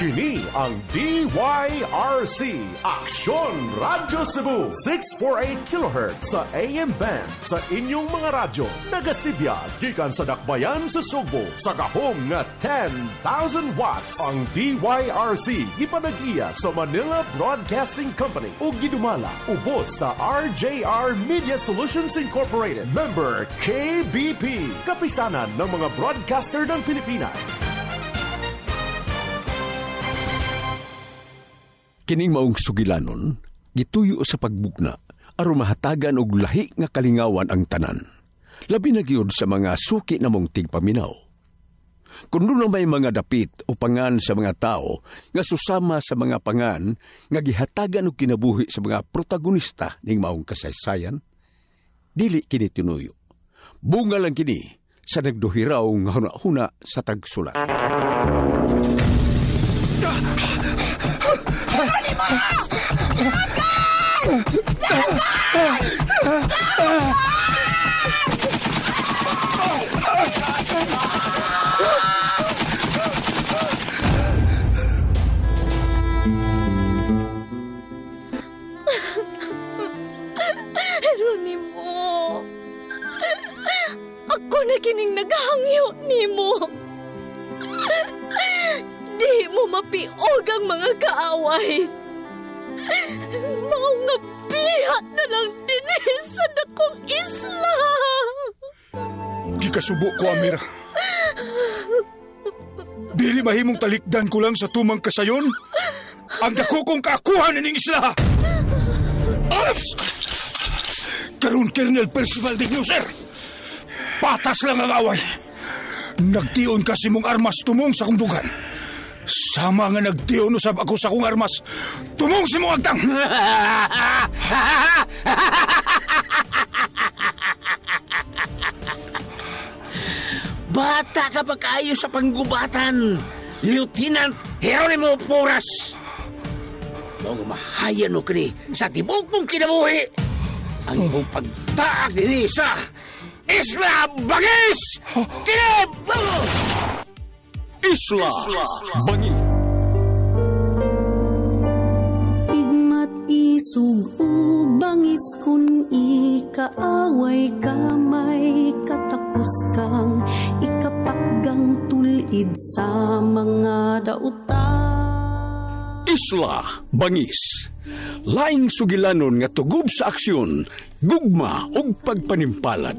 Kini ang DYRC Aksyon Radyo Cebu 648 kHz sa AM band sa inyong mga radyo. Nagasibya gikan sa dakbayan sa Sugbo sa gahom nga 10,000 watts. Ang DYRC gipanag-iya sa Manila Broadcasting Company ug gidumala ubos sa RJR Media Solutions Incorporated. Member KBP, kapisanan ng mga broadcaster ng Pilipinas. Kining maong sugilanon, gituyo sa pagbugna, aron mahatagan og lahi nga kalingawan ang tanan. Labi na gyud sa mga suki na mong tigpaminaw. Kung doon may mga dapit o pangan sa mga tao nga susama sa mga pangan nga gihatagan og kinabuhi sa mga protagonista ning maong kasaysayan, dili kini tinuyo. Bunga lang kini sa nagduhiraw nga huna-huna sa tagsulat. Jeronimo, ako na kining naghangyo nimo. Di mo mapiog ang mga kaaway. Mao nga bihat na lang din sa dakong isla. Di kasubo ko, Amira. Dili mahimong talikdan ko lang sa tumang kasayon ang dako kong kaakuhan ning isla. Arfs! Karon Colonel Percival de Gnuser, patas lang ang away. Nagtion kasi mong armas tumong sa kumbugan. Sama nga nagtion usab ako sa kong armas tumong si mong agtang. Bata ka pa kayo sa panggubatan, Lieutenant Jeronimo Porras. Mga mahayan o kini sa tibok mong kinabuhi. Ang iyong pagtaak din sa Isla Bangis! Kinib! Isla Bangis! Igmat isug o bangis kun ikaaway kamay katakos kang ikapaggang tulid sa mga dautan. Isla Bangis. Laing sugilanon nga tugob sa aksyon, gugma ug pagpanimpalad.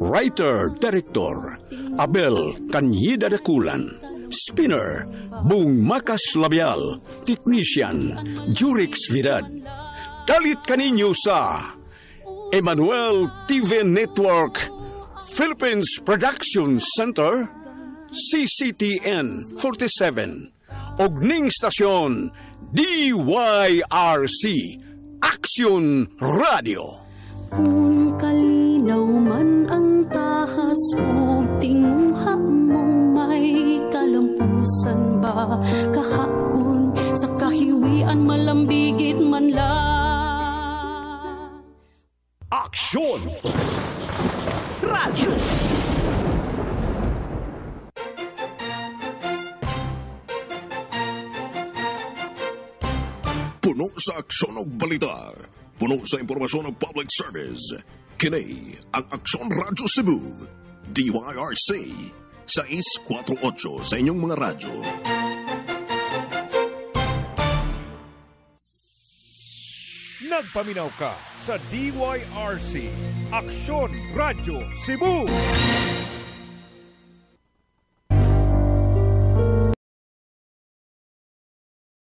Writer, Director, Abel Canyida Dakulan. Spinner, Bung Makas Labial. Technician, Jurix Vidad. Dalit kaninyo sa Emmanuel TV Network, Philippines Production Center, CCTN 47, og ning stasyon DYRC Aksyon Radio. Kung kalinaw man ang tahas o tinguha mo may kalampusan ba kahakon sa kahiwian malambigit man lang. Aksyon Radio. Puno sa aksyon o balita. Puno sa impormasyon ng public service. Kini ang Aksyon Radyo Cebu. DYRC 648 sa inyong mga radyo. Nagpaminaw ka sa DYRC Aksyon Radyo Cebu.